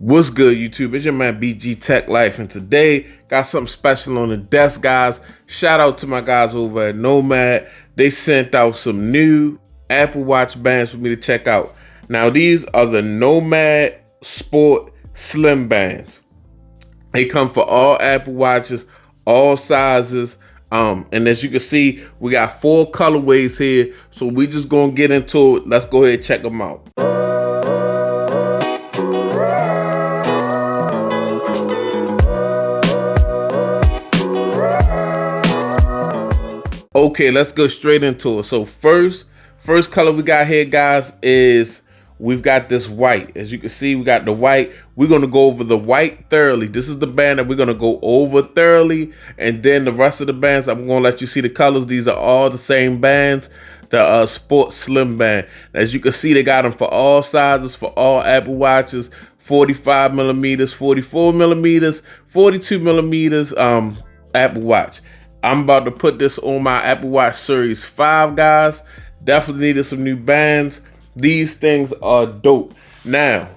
What's good, YouTube? It's your man BG Tech Life, and today got something special on the desk, guys. Shout out to my guys over at Nomad. They sent out some new Apple Watch bands for me to check out. Now, these are the Nomad Sport Slim Bands. They come for all Apple Watches, all sizes. And as you can see, we got 4 colorways here. So we just gonna get into it. Let's go ahead and check them out. Okay, let's go straight into it. So first color we got here, guys, is we've got this white. As you can see, we got the white. We're going to go over the white thoroughly. This is the band that we're going to go over thoroughly. And then the rest of the bands, I'm going to let you see the colors. These are all the same bands. The Sport Slim Band. As you can see, they got them for all sizes, for all Apple Watches, 45 millimeters, 44 millimeters, 42 millimeters Apple Watch. I'm about to put this on my Apple Watch Series 5, guys. Definitely needed some new bands. These things are dope. Now,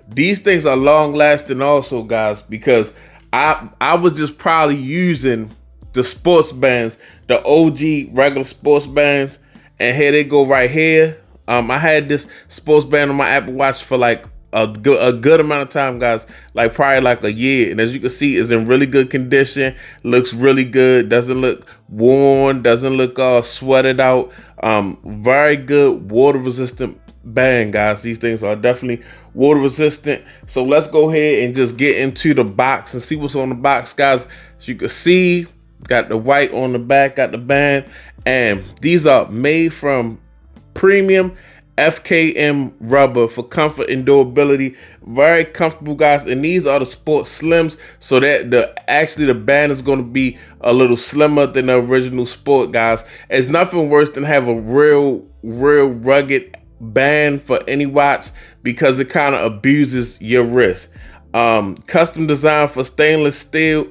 these things are long lasting also, guys, because I was just probably using the sports bands, the OG regular sports bands, and here they go right here. I had this sports band on my Apple Watch for like a good amount of time, guys, like probably like a year. And as you can see, it's in really good condition, looks really good, doesn't look worn, doesn't look all sweated out. Very good water resistant band, guys. These things are definitely water resistant. So let's go ahead and just get into the box and see what's on the box, guys. As you can see, got the white on the back, got the band, and these are made from premium FKM rubber for comfort and durability. Very comfortable, guys. And these are the Sport Slims, so that the band is going to be a little slimmer than the original Sport, guys. It's nothing worse than have a real rugged band for any watch, because it kind of abuses your wrist. Custom design stainless steel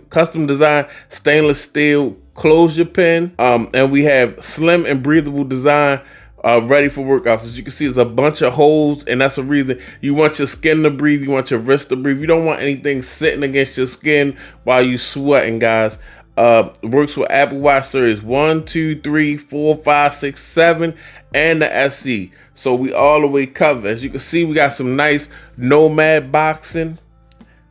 closure pin. And we have slim and breathable design, ready for workouts. As you can see, it's a bunch of holes, and that's the reason you want your skin to breathe, you want your wrist to breathe. You don't want anything sitting against your skin while you sweating, guys. Works with Apple Watch Series 1, 2, 3, 4, 5, 6, 7, and the SE. So we all the way covered. As you can see, we got some nice Nomad boxing.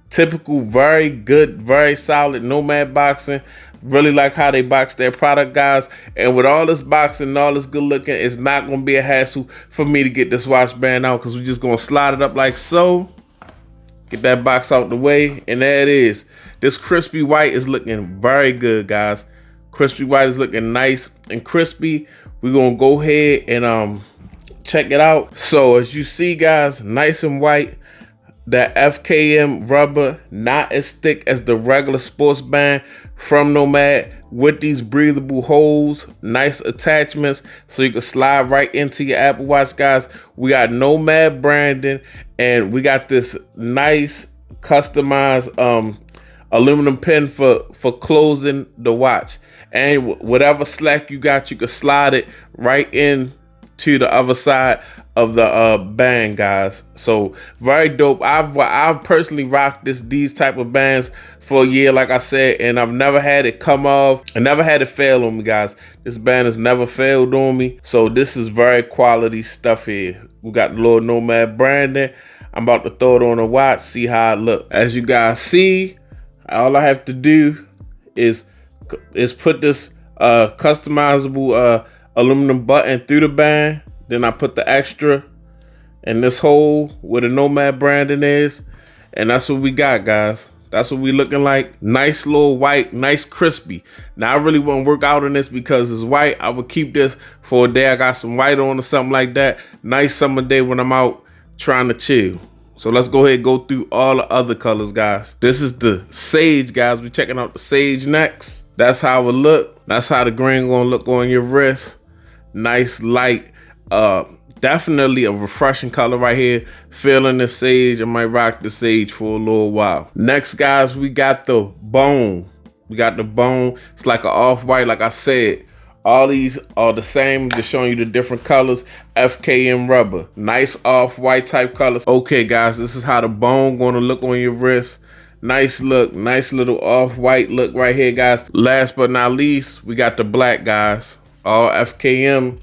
Typical, very good, very solid Nomad boxing. Really like how they box their product, guys. And with all this boxing and all this good looking, it's not going to be a hassle for me to get this watch band out, because we're just going to slide it up like so. Get that box out the way, and there it is. This crispy white is looking very good, guys. Crispy white is looking nice and crispy. We're going to go ahead and check it out. So as you see, guys, nice and white. That FKM rubber, not as thick as the regular sports band from Nomad, with these breathable holes, nice attachments, so you can slide right into your Apple Watch, guys. We got Nomad branding, and we got this nice customized aluminum pin for closing the watch. And whatever slack you got, you can slide it right in to the other side of the band, guys. So very dope. I've personally rocked these type of bands for a year, like I said, and I've never had it come off. I never had it fail on me, guys. This band has never failed on me. So this is very quality stuff here. We got the little Nomad branding. I'm about to throw it on a watch, see how it look. As you guys see, all I have to do is put this customizable aluminum button through the band. Then I put the extra in this hole where the Nomad branding is. And that's what we got, guys. That's what we looking like. Nice little white, nice crispy. Now I really wouldn't work out on this because it's white. I would keep this for a day. I got some white on or something like that. Nice summer day when I'm out trying to chill. So let's go ahead and go through all the other colors, guys. This is the Sage, guys. We're checking out the Sage next. That's how it look. That's how the green gonna look on your wrist. Nice light. Definitely a refreshing color right here. Feeling the Sage. I might rock the Sage for a little while. Next, guys, we got the Bone. We got the Bone. It's like an off-white, like I said. All these are the same, just showing you the different colors. FKM rubber, nice off-white type colors. Okay guys, this is how the bone gonna look on your wrist. Nice look, nice little off-white look right here, guys. Last but not least, we got the black, guys. All FKM,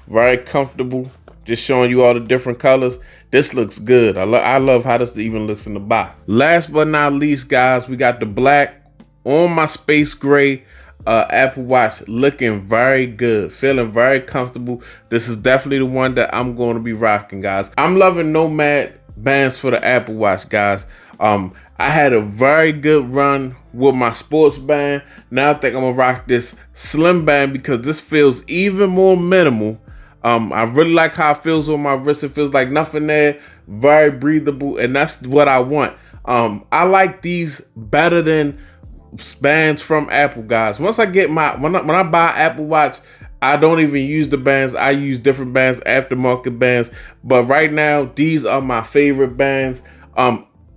very comfortable. Just showing you all the different colors. This looks good. I love how this even looks in the box. Last but not least, guys, we got the black on my space gray Apple Watch, looking very good, feeling very comfortable. This is definitely the one that I'm going to be rocking, guys. I'm loving Nomad bands for the Apple Watch, guys. I had a very good run with my sports band. Now I think I'm gonna rock this slim band because this feels even more minimal. I really like how it feels on my wrist. It feels like nothing there, very breathable, and that's what I want. I like these better than bands from Apple, guys. Once I get my when I buy Apple Watch, I don't even use the bands. I use different bands, aftermarket bands. But right now, these are my favorite bands.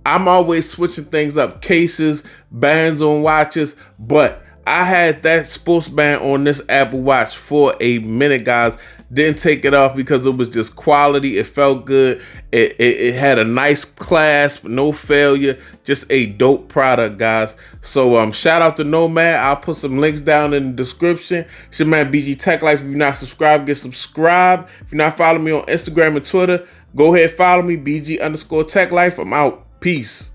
I'm always switching things up, cases, bands on watches, but I had that sports band on this Apple Watch for a minute, guys. Didn't take it off because it was just quality. It felt good. It had a nice clasp, no failure, just a dope product, guys. So shout out to Nomad. I'll put some links down in the description. It's your man BG Tech Life. If you're not subscribed, get subscribed. If you're not following me on Instagram and Twitter, go ahead, follow me, BG_Tech Life. I'm out. Peace.